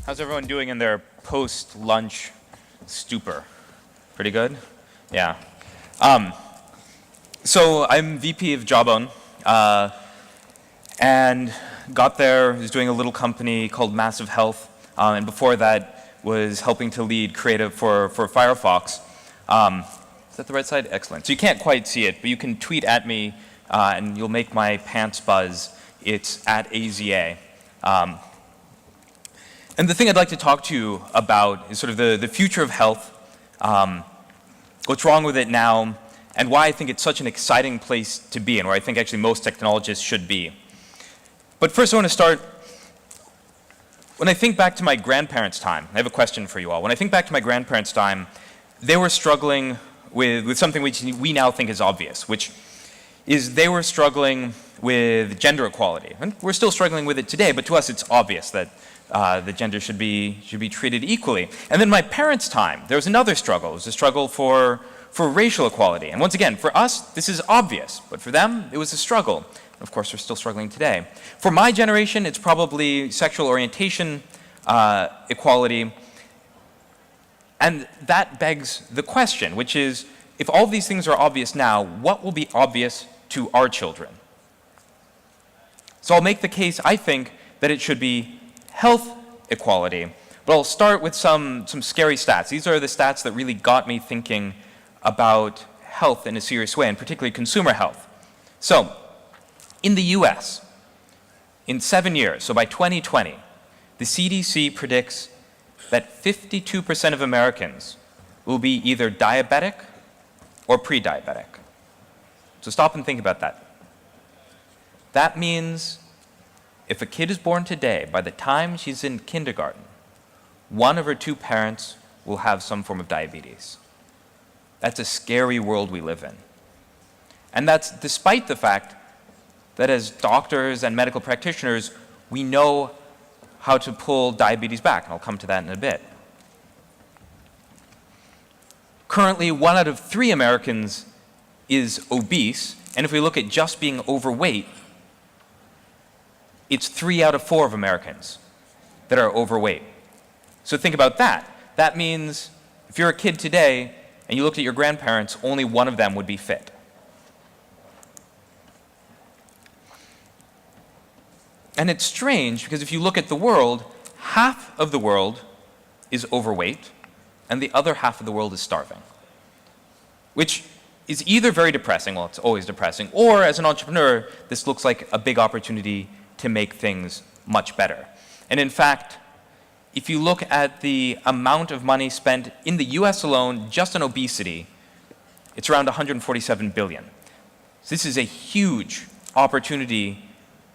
How's everyone doing in their post-lunch stupor? Pretty good? Yeah. So I'm VP of Jawbone, and got there, was doing a little company called Massive Health, and before that was helping to lead creative for Firefox. Is that the right side? Excellent. So you can't quite see it, but you can tweet at me, and you'll make my pants buzz. It's at Aza. And the thing I'd like to talk to you about is sort of the future of health, what's wrong with it now, and why I think it's such an exciting place to be and where I think actually most technologists should be. But first I want to start, when I think back to my grandparents' time, I have a question for you all. When I think back to my grandparents' time, they were struggling with something which we now think is obvious, which is they were struggling with gender equality. And we're still struggling with it today, but to us it's obvious that the gender should be treated equally. And then my parents' time, there was another struggle. It was a struggle for racial equality. And once again, for us, this is obvious, but for them, it was a struggle. Of course, we're still struggling today. For my generation, it's probably sexual orientation equality. And that begs the question, which is, if all these things are obvious now, what will be obvious to our children? So I'll make the case, I think, that it should be health equality. But I'll start with some scary stats. These are the stats that really got me thinking about health in a serious way, and particularly consumer health. So, in the US, in 7 years, so by 2020, the CDC predicts that 52% of Americans will be either diabetic or pre-diabetic. So stop and think about that. That means if a kid is born today, by the time she's in kindergarten, one of her two parents will have some form of diabetes. That's a scary world we live in. And that's despite the fact that as doctors and medical practitioners, we know how to pull diabetes back, and I'll come to that in a bit. Currently, 1 out of 3 Americans is obese, and if we look at just being overweight, it's 3 out of 4 of Americans that are overweight. So think about that. That means if you're a kid today and you looked at your grandparents, only one of them would be fit. And it's strange because if you look at the world, half of the world is overweight and the other half of the world is starving, which is either very depressing, well, it's always depressing, or as an entrepreneur, this looks like a big opportunity to make things much better. And in fact, if you look at the amount of money spent in the US alone just on obesity, it's around 147 billion. So this is a huge opportunity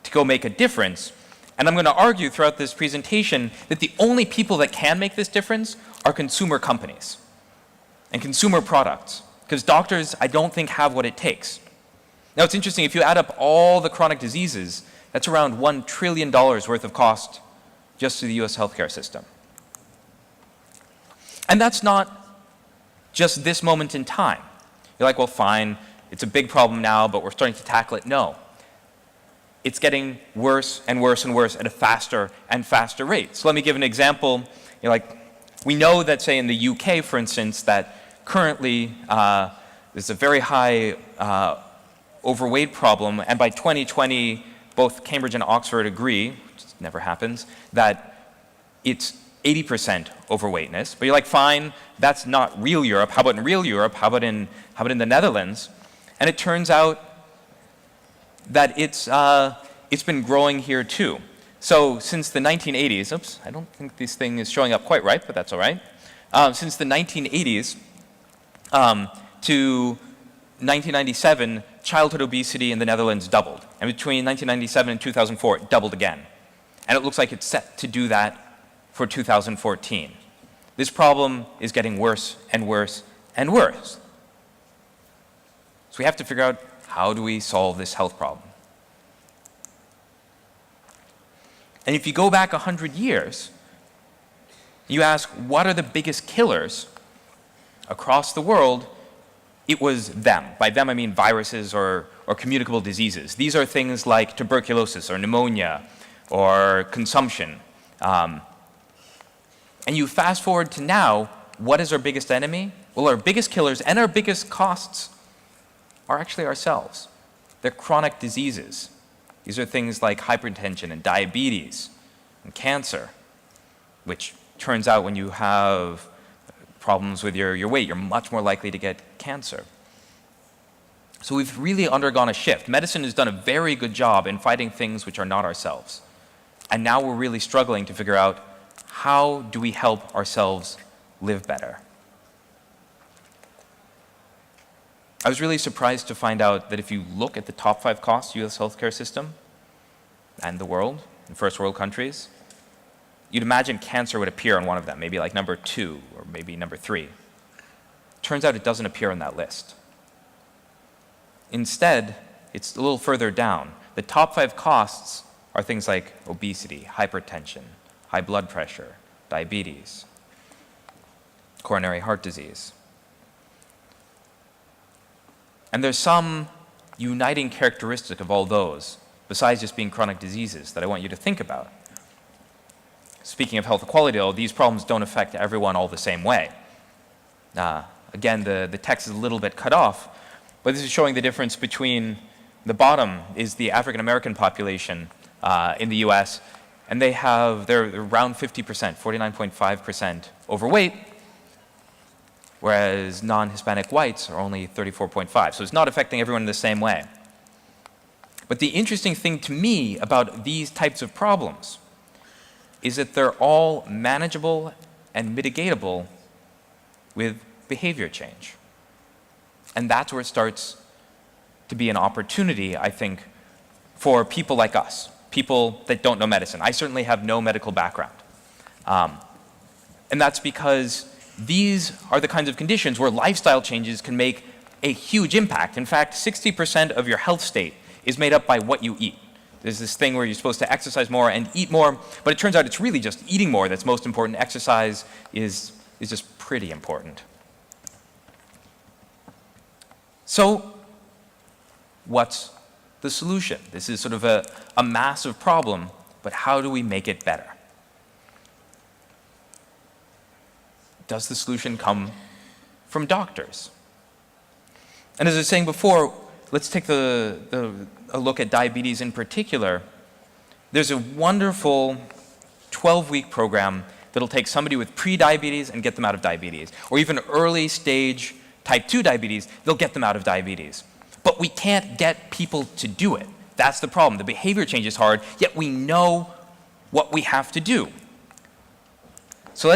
to go make a difference. And I'm going to argue throughout this presentation that the only people that can make this difference are consumer companies and consumer products, because doctors, I don't think, have what it takes. Now it's interesting, if you add up all the chronic diseases, that's around $1 trillion worth of cost just to the US healthcare system. And that's not just this moment in time. You're like, well, fine, it's a big problem now, but we're starting to tackle it. No. It's getting worse and worse and worse at a faster and faster rate. So let me give an example. You're like, we know that, say, in the UK, for instance, that currently there's a very high overweight problem, and by 2020, both Cambridge and Oxford agree, which never happens, that it's 80% overweightness. But you're like, fine, that's not real Europe. How about in real Europe? How about in the Netherlands? And it turns out that it's been growing here too. So since the 1980s, oops, I don't think this thing is showing up quite right, but that's all right. Since the 1980s to 1997, childhood obesity in the Netherlands doubled. And between 1997 and 2004, it doubled again. And it looks like it's set to do that for 2014. This problem is getting worse and worse and worse. So we have to figure out, how do we solve this health problem? And if you go back 100 years, you ask, what are the biggest killers across the world? It was them. By them, I mean viruses or communicable diseases. These are things like tuberculosis or pneumonia or consumption. And you fast forward to now, what is our biggest enemy? Well, our biggest killers and our biggest costs are actually ourselves. They're chronic diseases. These are things like hypertension and diabetes and cancer, which turns out when you have problems with your weight, you're much more likely to get cancer. So we've really undergone a shift. Medicine has done a very good job in fighting things which are not ourselves. And now we're really struggling to figure out, how do we help ourselves live better? I was really surprised to find out that if you look at the top 5 costs U.S. healthcare system and the world, in first world countries, you'd imagine cancer would appear on one of them, maybe like number 2 or maybe number 3. Turns out it doesn't appear on that list. Instead, it's a little further down. The top 5 costs are things like obesity, hypertension, high blood pressure, diabetes, coronary heart disease. And there's some uniting characteristic of all those, besides just being chronic diseases, that I want you to think about. Speaking of health equality, though, these problems don't affect everyone all the same way. Again, the text is a little bit cut off, but this is showing the difference between the bottom is the African American population in the US, and they're around 50%, 49.5% overweight, whereas non-Hispanic whites are only 34.5%. So it's not affecting everyone in the same way. But the interesting thing to me about these types of problems is that they're all manageable and mitigatable with behavior change. And that's where it starts to be an opportunity, I think, for people like us, people that don't know medicine. I certainly have no medical background. And that's because these are the kinds of conditions where lifestyle changes can make a huge impact. In fact, 60% of your health state is made up by what you eat. There's this thing where you're supposed to exercise more and eat more, but it turns out it's really just eating more that's most important. Exercise is just pretty important. So, what's the solution? This is sort of a massive problem, but how do we make it better? Does the solution come from doctors? And as I was saying before, let's take a look at diabetes in particular. There's a wonderful 12-week program that'll take somebody with pre-diabetes and get them out of diabetes, or even early stage type 2 diabetes, they'll get them out of diabetes. But we can't get people to do it. That's the problem. The behavior change is hard, yet we know what we have to do. So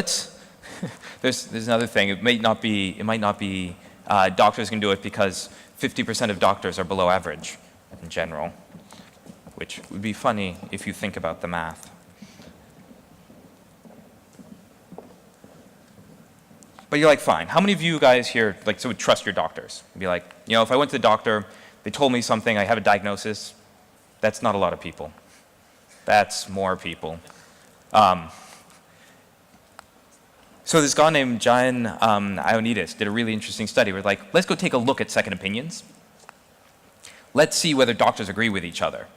there's another thing. It might not be doctors can do it because 50% of doctors are below average in general, which would be funny if you think about the math. But you're like, fine. How many of you guys here would trust your doctors? You'd be like, if I went to the doctor, they told me something, I have a diagnosis. That's not a lot of people. That's more people. So this guy named John Ioannidis did a really interesting study. We're like, let's go take a look at second opinions. Let's see whether doctors agree with each other.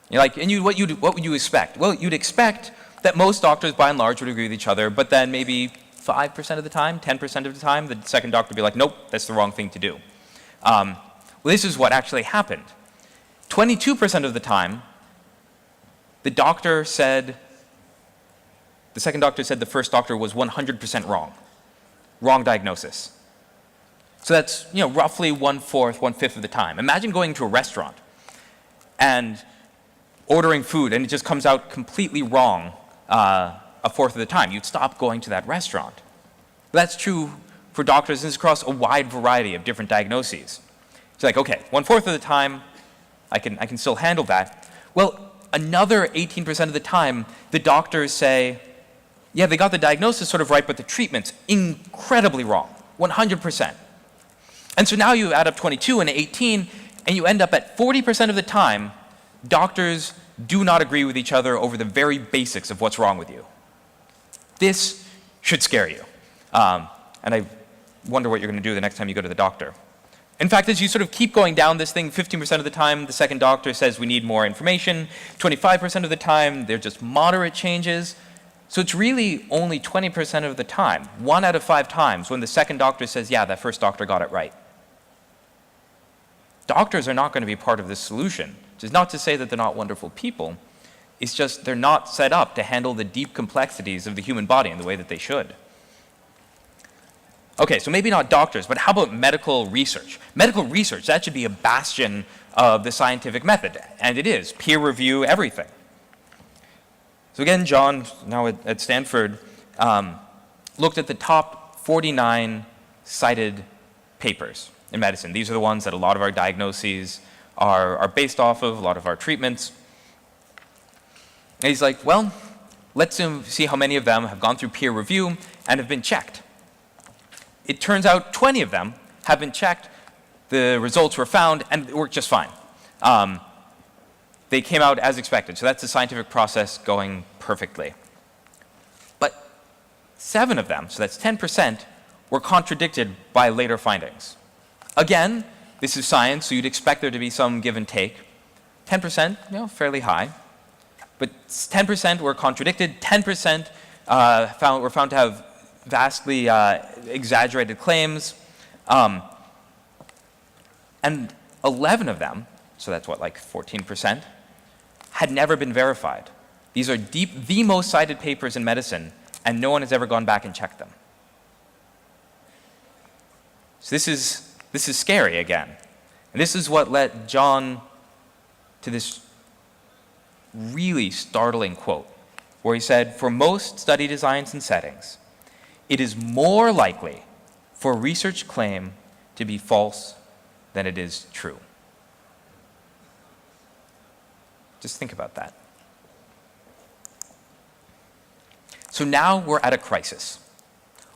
You're like, what would you expect? Well, you'd expect that most doctors, by and large, would agree with each other, but then maybe 5% of the time, 10% of the time, the second doctor would be like, nope, that's the wrong thing to do. Well, this is what actually happened. 22% of the time, the second doctor said the first doctor was 100% wrong. Wrong diagnosis. So that's, roughly 1/4, 1/5 of the time. Imagine going to a restaurant and ordering food and it just comes out completely wrong 1/4 of the time. You'd stop going to that restaurant. That's true for doctors, and it's across a wide variety of different diagnoses. It's like, okay, 1/4 of the time, I can still handle that. Well, another 18% of the time, the doctors say, yeah, they got the diagnosis sort of right, but the treatment's incredibly wrong, 100%. And so now you add up 22 and 18, and you end up at 40% of the time, doctors do not agree with each other over the very basics of what's wrong with you. This should scare you. And I wonder what you're going to do the next time you go to the doctor. In fact, as you sort of keep going down this thing, 15% of the time, the second doctor says we need more information. 25% of the time, they're just moderate changes. So it's really only 20% of the time, 1 out of 5 times, when the second doctor says, yeah, that first doctor got it right. Doctors are not going to be part of this solution. Which is not to say that they're not wonderful people. It's just they're not set up to handle the deep complexities of the human body in the way that they should. Okay, so maybe not doctors, but how about medical research? Medical research, that should be a bastion of the scientific method, and it is. Peer review, everything. So again, John, now at Stanford, looked at the top 49 cited papers in medicine. These are the ones that a lot of our diagnoses are based off of, a lot of our treatments. And he's like, well, let's see how many of them have gone through peer review and have been checked. It turns out 20 of them have been checked, the results were found, and it worked just fine. They came out as expected, so that's the scientific process going perfectly. But 7 of them, so that's 10%, were contradicted by later findings. Again, this is science, so you'd expect there to be some give and take. 10%, fairly high. But 10% were contradicted, 10% were found to have vastly exaggerated claims, and 11 of them, so that's what, like 14%, had never been verified. These are the most cited papers in medicine, and no one has ever gone back and checked them. So this is scary again. And this is what led John to this really startling quote, where he said, for most study designs and settings, it is more likely for a research claim to be false than it is true. Just think about that. So now we're at a crisis.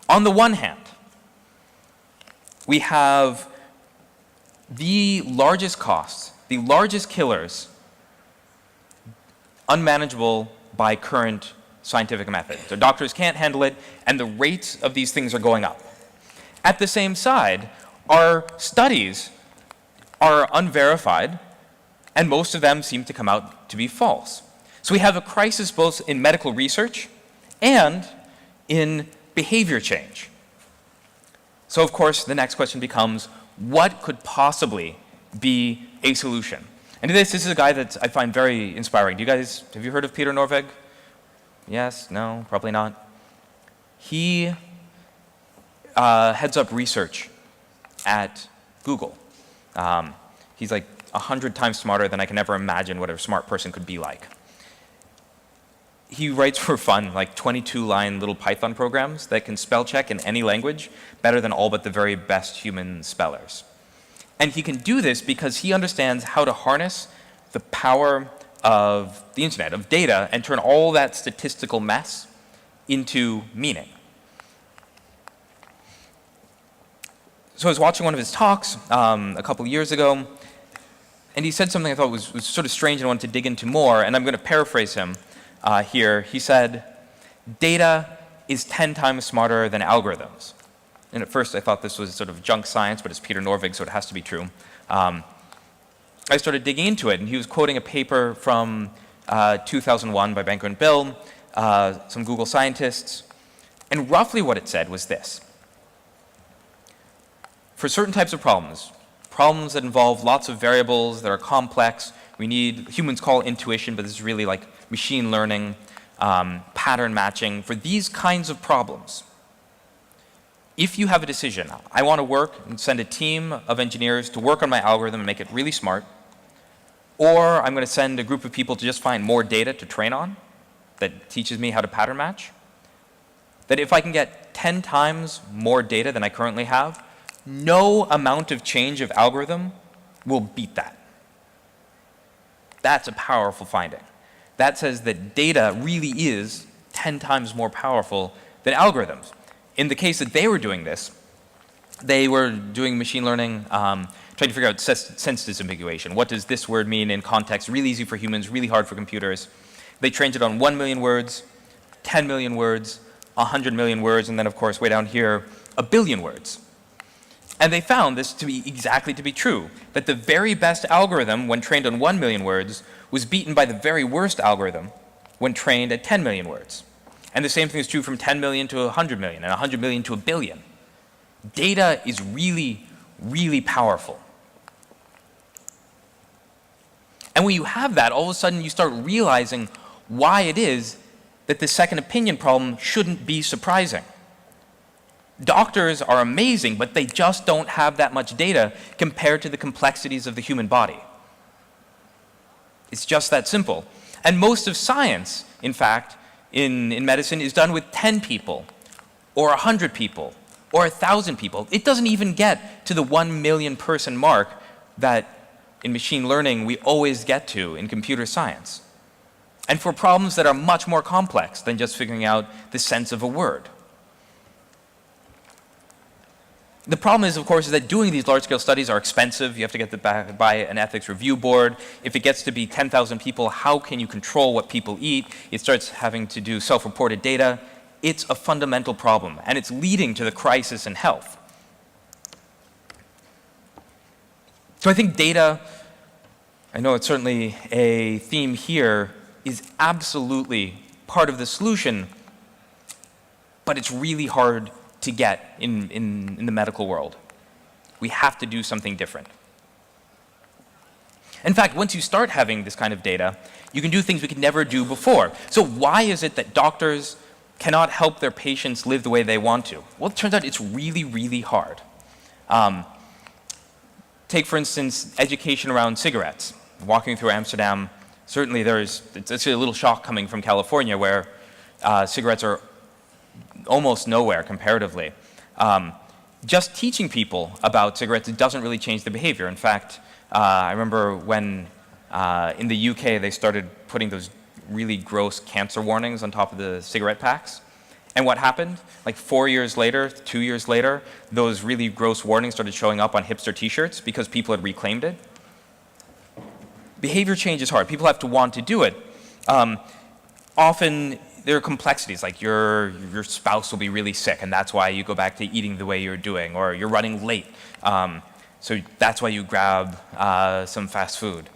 On the one hand, we have the largest costs, the largest killers, unmanageable by current scientific methods. So doctors can't handle it, and the rates of these things are going up. At the same side, our studies are unverified, and most of them seem to come out to be false. So we have a crisis both in medical research and in behavior change. So of course, the next question becomes, what could possibly be a solution? And this is a guy that I find very inspiring. Have you heard of Peter Norvig? Yes? No? Probably not. He heads up research at Google. He's like 100 times smarter than I can ever imagine what a smart person could be like. He writes for fun, like 22-line little Python programs that can spell check in any language better than all but the very best human spellers. And he can do this because he understands how to harness the power of the internet, of data, and turn all that statistical mess into meaning. So I was watching one of his talks a couple of years ago, and he said something I thought was sort of strange and I wanted to dig into more, and I'm going to paraphrase him here. He said, data is 10 times smarter than algorithms. And at first I thought this was sort of junk science, but it's Peter Norvig, so it has to be true. I started digging into it, and he was quoting a paper from 2001 by Banker and Bill, some Google scientists, and roughly what it said was this. For certain types of problems that involve lots of variables that are complex, humans call intuition, but this is really like machine learning, pattern matching. For these kinds of problems, if you have a decision, I want to work and send a team of engineers to work on my algorithm and make it really smart, or I'm going to send a group of people to just find more data to train on that teaches me how to pattern match, that if I can get 10 times more data than I currently have, no amount of change of algorithm will beat that. That's a powerful finding. That says that data really is 10 times more powerful than algorithms. In the case that they were doing this, they were doing machine learning, trying to figure out sense disambiguation. What does this word mean in context? Really easy for humans, really hard for computers. They trained it on 1 million words, 10 million words, 100 million words, and then of course way down here, 1 billion words. And they found this to be exactly to be true, that the very best algorithm when trained on 1 million words was beaten by the very worst algorithm when trained at 10 million words. And the same thing is true from 10 million to 100 million and 100 million to a billion. Data is really, really powerful. And when you have that, all of a sudden you start realizing why it is that the second opinion problem shouldn't be surprising. Doctors are amazing, but they just don't have that much data compared to the complexities of the human body. It's just that simple. And most of science, in fact, in medicine is done with 10 people, or 100 people, or 1,000 people. It doesn't even get to the 1 million person mark that in machine learning we always get to in computer science. And for problems that are much more complex than just figuring out the sense of a word. The problem is, of course, is that doing these large-scale studies are expensive. You have to get by an ethics review board. If it gets to be 10,000 people, how can you control what people eat? It starts having to do self-reported data. It's a fundamental problem, and it's leading to the crisis in health. So I think data, I know it's certainly a theme here, is absolutely part of the solution, but it's really hard to get in the medical world. We have to do something different. In fact, once you start having this kind of data, you can do things we could never do before. So why is it that doctors cannot help their patients live the way they want to? Well, it turns out it's really, really hard. Take, for instance, education around cigarettes. Walking through Amsterdam, certainly it's a little shock coming from California where cigarettes are almost nowhere comparatively. Just teaching people about cigarettes doesn't really change the behavior. In fact, I remember when in the UK they started putting those really gross cancer warnings on top of the cigarette packs. And what happened? Like 4 years later, 2 years later, those really gross warnings started showing up on hipster t-shirts because people had reclaimed it. Behavior change is hard. People have to want to do it. Often there are complexities, like your spouse will be really sick, and that's why you go back to eating the way you're doing, or you're running late, so that's why you grab some fast food.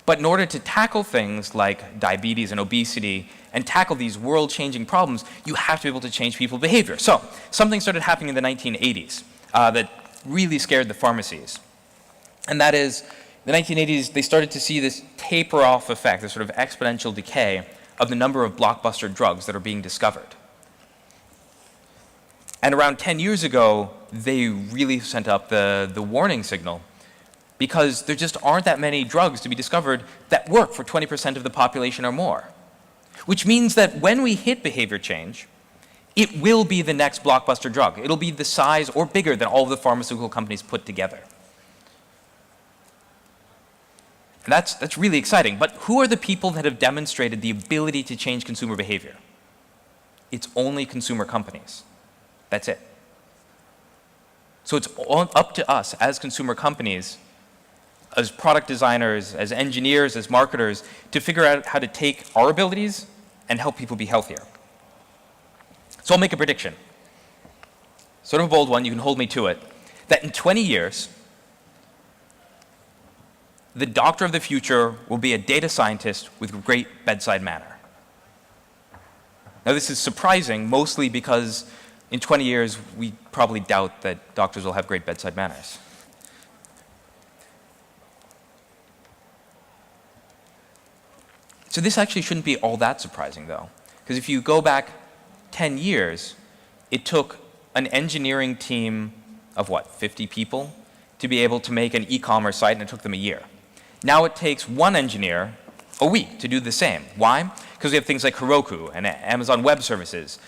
But in order to tackle things like diabetes and obesity, and tackle these world-changing problems, you have to be able to change people's behavior. So something started happening in the 1980s that really scared the pharmacies. And that is, in the 1980s, they started to see this taper-off effect, this sort of exponential decay of the number of blockbuster drugs that are being discovered. And around 10 years ago, they really sent up the warning signal because there just aren't that many drugs to be discovered that work for 20% of the population or more. Which means that when we hit behavior change, it will be the next blockbuster drug. It'll be the size or bigger than all of the pharmaceutical companies put together. And that's really exciting. But who are the people that have demonstrated the ability to change consumer behavior? It's only consumer companies. That's it. So it's up to us as consumer companies, as product designers, as engineers, as marketers, to figure out how to take our abilities and help people be healthier. So I'll make a prediction. Sort of a bold one, you can hold me to it, that in 20 years, the doctor of the future will be a data scientist with great bedside manner. Now this is surprising, mostly because in 20 years, we probably doubt that doctors will have great bedside manners. So this actually shouldn't be all that surprising, though, because if you go back 10 years, it took an engineering team of, 50 people to be able to make an e-commerce site, and it took them a year. Now it takes one engineer a week to do the same. Why? Because we have things like Heroku and Amazon Web Services,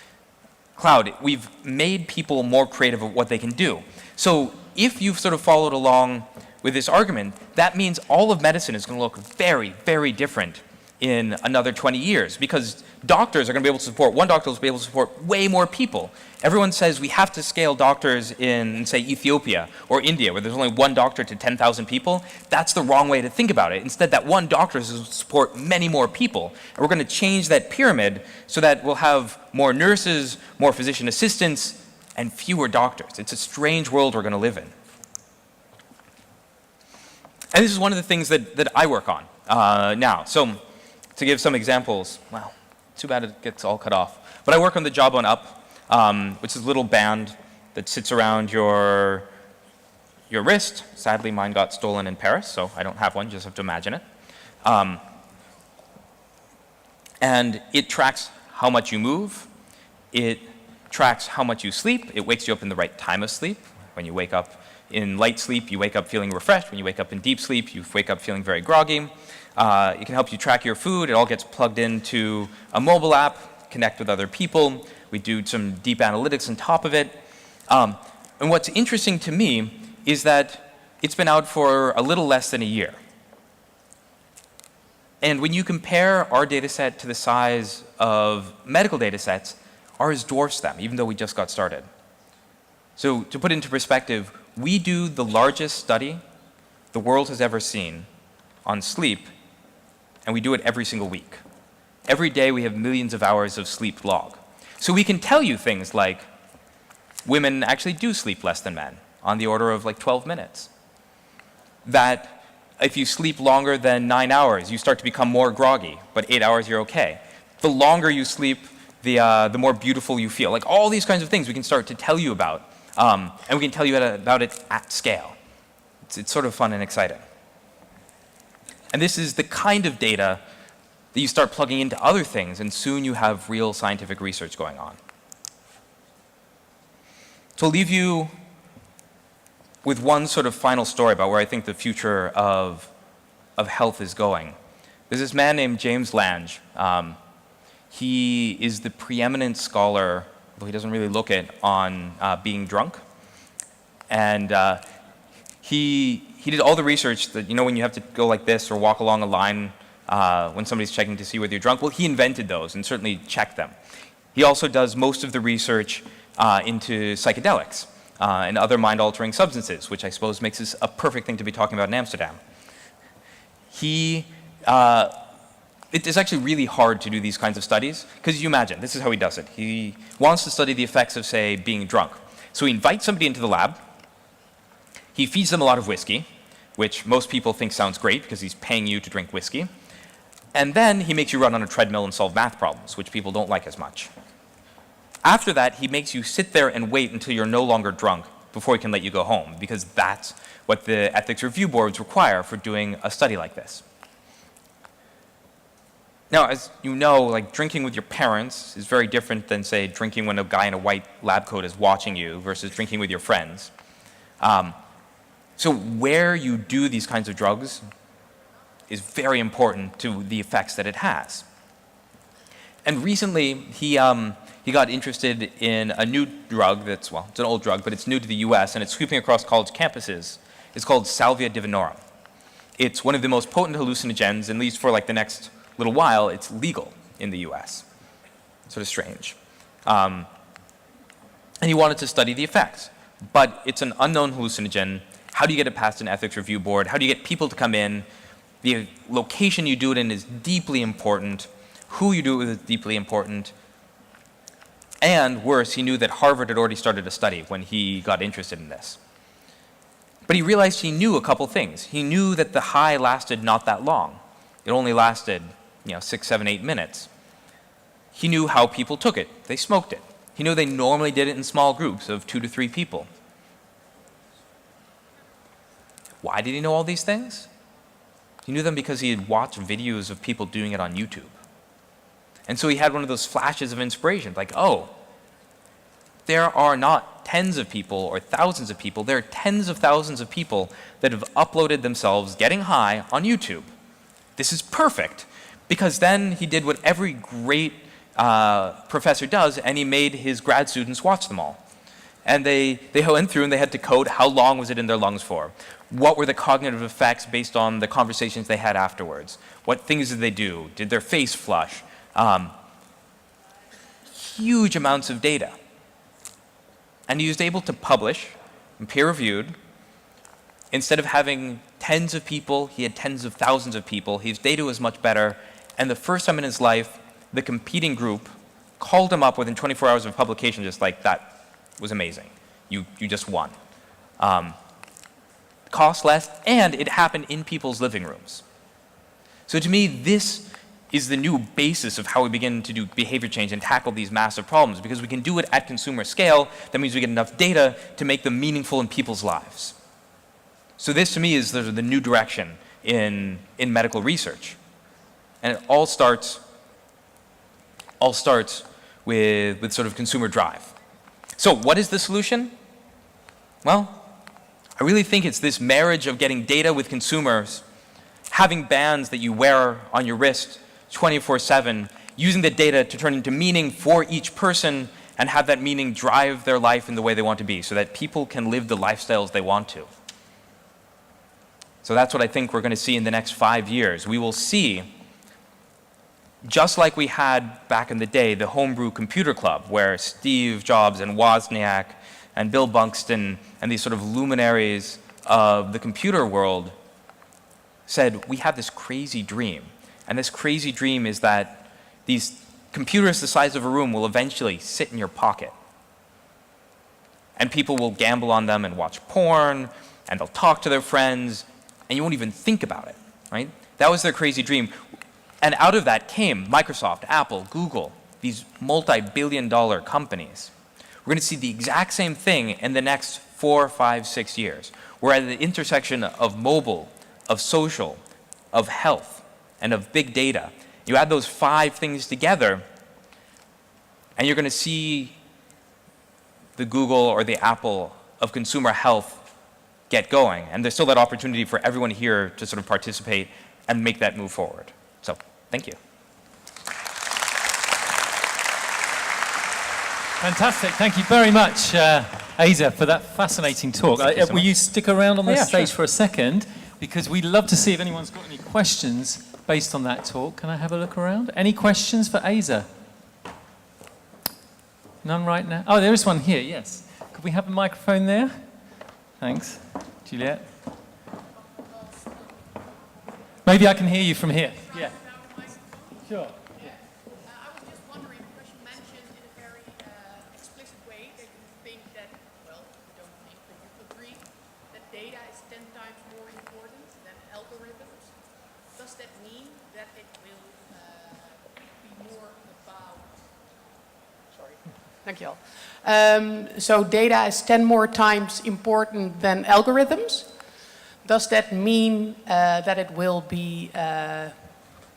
cloud. We've made people more creative of what they can do. So if you've sort of followed along with this argument, that means all of medicine is going to look very, very different in another 20 years, because doctors are going to be able to support, one doctor will be able to support way more people. Everyone says we have to scale doctors in, say, Ethiopia or India, where there's only one doctor to 10,000 people. That's the wrong way to think about it. Instead, that one doctor is to support many more people. And we're going to change that pyramid so that we'll have more nurses, more physician assistants, and fewer doctors. It's a strange world we're going to live in. And this is one of the things that I work on now. So to give some examples, well, Too bad it gets all cut off. But I work on the Jawbone Up, which is a little band that sits around your wrist. Sadly, mine got stolen in Paris, so I don't have one. You just have to imagine it. And it tracks how much you move. It tracks how much you sleep. It wakes you up in the right time of sleep. When you wake up in light sleep, you wake up feeling refreshed. When you wake up in deep sleep, you wake up feeling very groggy. It can help you track your food. It all gets plugged into a mobile app, connect with other people. We do some deep analytics on top of it. And what's interesting to me is that it's been out for a little less than a year. And when you compare our data set to the size of medical data sets, ours dwarfs them, even though we just got started. So to put it into perspective, we do the largest study the world has ever seen on sleep, and we do it every single week. Every day we have millions of hours of sleep log. So we can tell you things like women actually do sleep less than men, on the order of like 12 minutes. That if you sleep longer than 9 hours, you start to become more groggy, but 8 hours you're okay. The longer you sleep, the more beautiful you feel. Like all these kinds of things we can start to tell you about, and we can tell you about it at scale. It's sort of fun and exciting. And this is the kind of data that you start plugging into other things, and soon you have real scientific research going on. So I'll leave you with one sort of final story about where I think the future of health is going. There's this man named James Lange. He is the preeminent scholar, though he doesn't really look it, on being drunk. And he did all the research that, you know, when you have to go like this or walk along a line when somebody's checking to see whether you're drunk. Well, he invented those and certainly checked them. He also does most of the research into psychedelics and other mind-altering substances, which I suppose makes this a perfect thing to be talking about in Amsterdam. It is actually really hard to do these kinds of studies, because you imagine, this is how he does it. He wants to study the effects of, say, being drunk. So he invites somebody into the lab. He feeds them a lot of whiskey, which most people think sounds great because he's paying you to drink whiskey. And then he makes you run on a treadmill and solve math problems, which people don't like as much. After that, he makes you sit there and wait until you're no longer drunk before he can let you go home, because that's what the ethics review boards require for doing a study like this. Now, as you know, like drinking with your parents is very different than, say, drinking when a guy in a white lab coat is watching you versus drinking with your friends. So where you do these kinds of drugs is very important to the effects that it has. And recently, he got interested in a new drug that's, well, it's an old drug, but it's new to the US, and it's sweeping across college campuses. It's called salvia divinorum. It's one of the most potent hallucinogens, at least for like the next little while. It's legal in the US. Sort of strange. And he wanted to study the effects. But it's an unknown hallucinogen. How do you get it past an ethics review board? How do you get people to come in? The location you do it in is deeply important. Who you do it with is deeply important. And worse, he knew that Harvard had already started a study when he got interested in this. But he realized he knew a couple things. He knew that the high lasted not that long. It only lasted, 6, 7, 8 minutes. He knew how people took it. They smoked it. He knew they normally did it in small groups of 2 to 3 people. Why did he know all these things? He knew them because he had watched videos of people doing it on YouTube. And so he had one of those flashes of inspiration, like, oh, there are not tens of people or thousands of people, there are tens of thousands of people that have uploaded themselves getting high on YouTube. This is perfect, because then he did what every great professor does, and he made his grad students watch them all. And they went through and they had to code how long was it in their lungs for. What were the cognitive effects based on the conversations they had afterwards? What things did they do? Did their face flush? Huge amounts of data. And he was able to publish, peer-reviewed. Instead of having tens of people, he had tens of thousands of people. His data was much better. And the first time in his life, the competing group called him up within 24 hours of publication, just like, that was amazing. You just won. Cost less, and it happened in people's living rooms. So to me, this is the new basis of how we begin to do behavior change and tackle these massive problems, because we can do it at consumer scale. That means we get enough data to make them meaningful in people's lives. So this, to me, is the new direction in medical research. And it all starts with sort of consumer drive. So what is the solution? Well, I really think it's this marriage of getting data with consumers, having bands that you wear on your wrist 24/7, using the data to turn into meaning for each person and have that meaning drive their life in the way they want to be, so that people can live the lifestyles they want to. So that's what I think we're going to see in the next 5 years. We will see, just like we had back in the day, the homebrew computer club, where Steve Jobs and Wozniak and Bill Buxton and these sort of luminaries of the computer world said, we have this crazy dream. And this crazy dream is that these computers the size of a room will eventually sit in your pocket. And people will gamble on them and watch porn, and they'll talk to their friends, and you won't even think about it, right? That was their crazy dream. And out of that came Microsoft, Apple, Google, these multi-billion-dollar companies. We're going to see the exact same thing in the next 4, 5, 6 years. We're at the intersection of mobile, of social, of health, and of big data. You add those 5 things together, and you're going to see the Google or the Apple of consumer health get going. And there's still that opportunity for everyone here to sort of participate and make that move forward. So, thank you. Fantastic. Thank you very much, Aza, for that fascinating talk. Will you stick around on the stage for a second? Because we'd love to see if anyone's got any questions based on that talk. Can I have a look around? Any questions for Aza? None right now? Oh, there is one here, yes. Could we have a microphone there? Thanks. Juliet? Maybe I can hear you from here. Yeah. Sure. Dankjewel. So data is 10 more times important than algorithms. Does that mean that it will be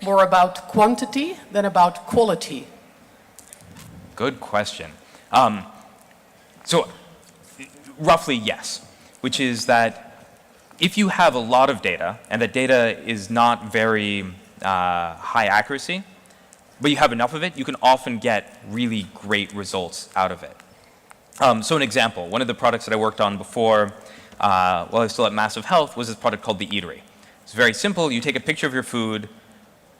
more about quantity than about quality? Good question. So roughly yes, which is that if you have a lot of data and the data is not very high accuracy, but you have enough of it, you can often get really great results out of it. So an example, one of the products that I worked on before while I was still at Massive Health was this product called the eDay. It's very simple. You take a picture of your food,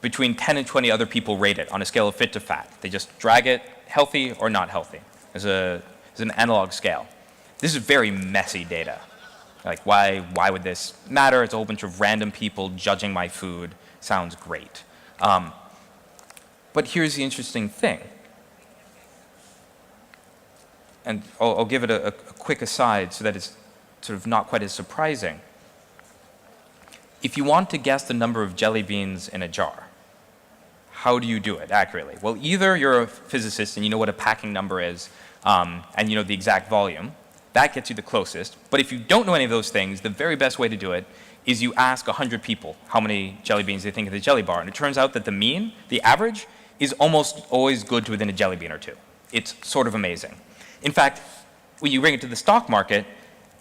between 10 and 20 other people rate it on a scale of fit to fat. They just drag it, healthy or not healthy, as an analog scale. This is very messy data. Like, why would this matter? It's a whole bunch of random people judging my food. Sounds great. But here's the interesting thing. And I'll give it a quick aside so that it's sort of not quite as surprising. If you want to guess the number of jelly beans in a jar, how do you do it accurately? Well, either you're a physicist and you know what a packing number is, and you know the exact volume. That gets you the closest. But if you don't know any of those things, the very best way to do it is you ask 100 people how many jelly beans they think of the jelly bar. And it turns out that the mean, the average, is almost always good to within a jelly bean or two. It's sort of amazing. In fact, when you bring it to the stock market,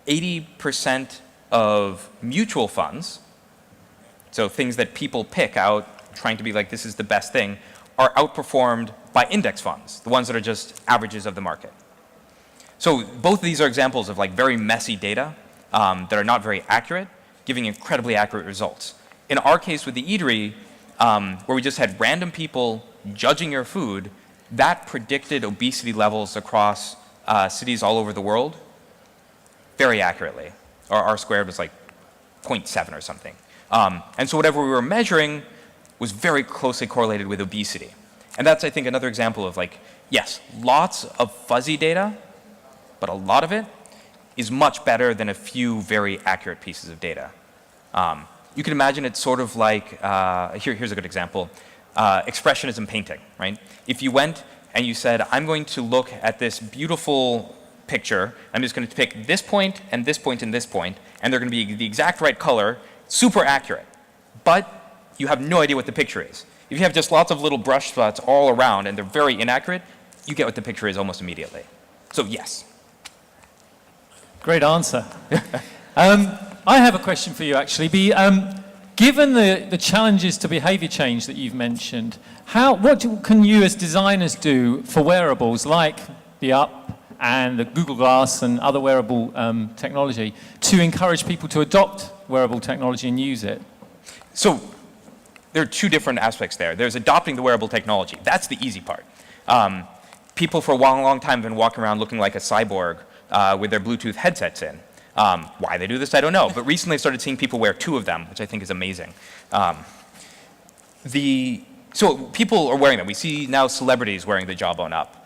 80% of mutual funds, so things that people pick out trying to be like, this is the best thing, are outperformed by index funds, the ones that are just averages of the market. So both of these are examples of like very messy data that are not very accurate, giving incredibly accurate results. In our case with the eatery, where we just had random people judging your food, that predicted obesity levels across cities all over the world very accurately. Our R squared was like 0.7 or something. And so whatever we were measuring was very closely correlated with obesity. And that's, I think, another example of like, yes, lots of fuzzy data, but a lot of it is much better than a few very accurate pieces of data. You can imagine it's sort of like, here's a good example. expressionism painting, right? If you went and you said, I'm going to look at this beautiful picture, I'm just going to pick this point and this point and this point, and they're going to be the exact right color, super accurate. But you have no idea what the picture is. If you have just lots of little brush spots all around and they're very inaccurate, you get what the picture is almost immediately. So yes. Great answer. I have a question for you, actually. Given the challenges to behavior change that you've mentioned, what can you as designers do for wearables like the UP and the Google Glass and other wearable technology to encourage people to adopt wearable technology and use it? So there are two different aspects there. There's adopting the wearable technology. That's the easy part. People for a long time have been walking around looking like a cyborg with their Bluetooth headsets in. Why they do this, I don't know. But recently I started seeing people wear two of them, which I think is amazing. So people are wearing them. We see now celebrities wearing the Jawbone up.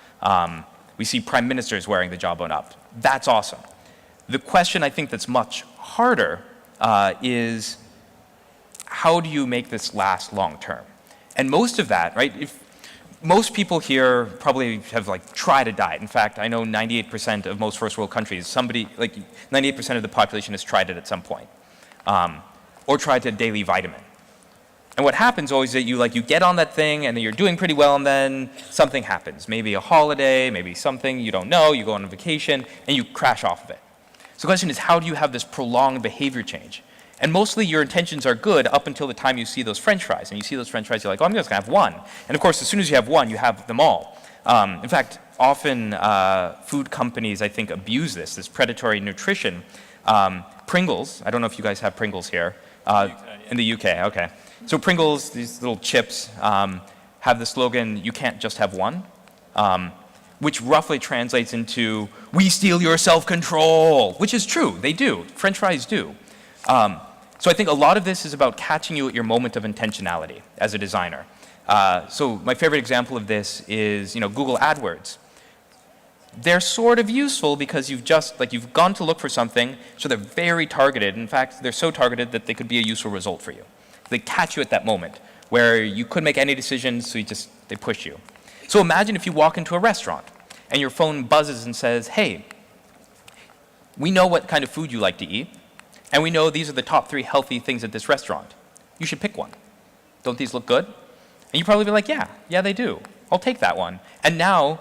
We see prime ministers wearing the Jawbone up. That's awesome. The question I think that's much harder is how do you make this last long term? And most of that, right, most people here probably have tried a diet. In fact, I know 98% of most first world countries, 98% of the population has tried it at some point, or tried a daily vitamin. And what happens always is that you get on that thing and then you're doing pretty well and then something happens. Maybe a holiday, maybe something you don't know, you go on a vacation and you crash off of it. So the question is, how do you have this prolonged behavior change? And mostly your intentions are good up until the time you see those French fries. And you see those French fries, you're like, oh, I'm just going to have one. And of course, as soon as you have one, you have them all. In fact, often food companies, I think, abuse this predatory nutrition. Pringles, I don't know if you guys have Pringles here. In the UK, okay. So Pringles, these little chips, have the slogan, you can't just have one, which roughly translates into, we steal your self-control, which is true, they do. French fries do. So I think a lot of this is about catching you at your moment of intentionality as a designer. So my favorite example of this is, Google AdWords. They're sort of useful because you've gone to look for something, so they're very targeted. In fact, they're so targeted that they could be a useful result for you. They catch you at that moment where you couldn't make any decisions, so they push you. So imagine if you walk into a restaurant and your phone buzzes and says, hey, we know what kind of food you like to eat, and we know these are the top 3 healthy things at this restaurant. You should pick one. Don't these look good? And you'd probably be like, yeah, they do. I'll take that one. And now,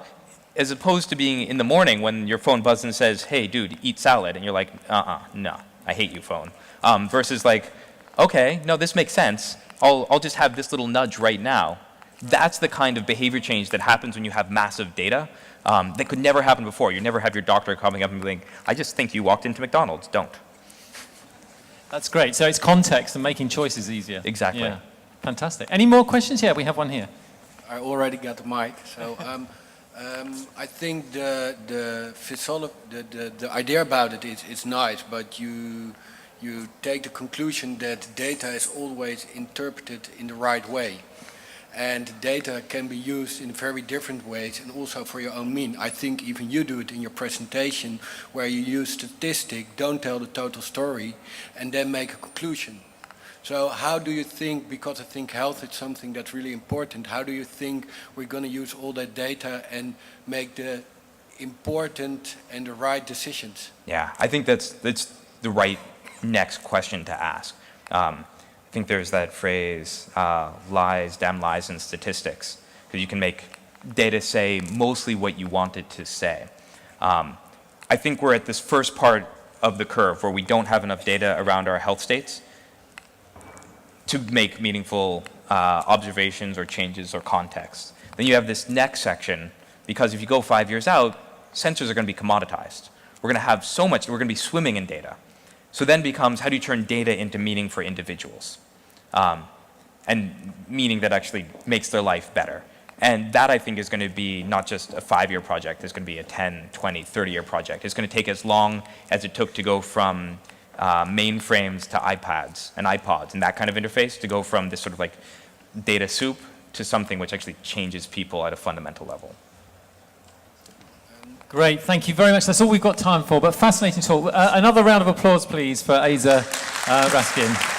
as opposed to being in the morning when your phone buzzes and says, hey, dude, eat salad, and you're like, no, I hate you, phone. Versus okay, no, this makes sense. I'll just have this little nudge right now. That's the kind of behavior change that happens when you have massive data that could never happen before. You never have your doctor coming up and being, I just think you walked into McDonald's. Don't. That's great. So it's context and making choices easier. Exactly. Yeah. Fantastic. Any more questions? Yeah, we have one here. I already got the mic. So I think the idea about it is nice, but you take the conclusion that data is always interpreted in the right way. And data can be used in very different ways and also for your own mean. I think even you do it in your presentation where you use statistic, don't tell the total story, and then make a conclusion. So how do you think, because I think health is something that's really important, how do you think we're going to use all that data and make the important and the right decisions? Yeah, I think that's the right next question to ask. I think there's that phrase, lies, damn lies, and statistics. Because you can make data say mostly what you want it to say. I think we're at this first part of the curve where we don't have enough data around our health states to make meaningful observations or changes or context. Then you have this next section, because if you go 5 years out, sensors are going to be commoditized. We're going to have so much, we're going to be swimming in data. So then becomes, how do you turn data into meaning for individuals? And meaning that actually makes their life better. And that, I think, is going to be not just a 5-year project. It's going to be a 10, 20, 30-year project. It's going to take as long as it took to go from mainframes to iPads and iPods and that kind of interface, to go from this sort of data soup to something which actually changes people at a fundamental level. Great, thank you very much. That's all we've got time for, but fascinating talk. Another round of applause, please, for Aza Raskin.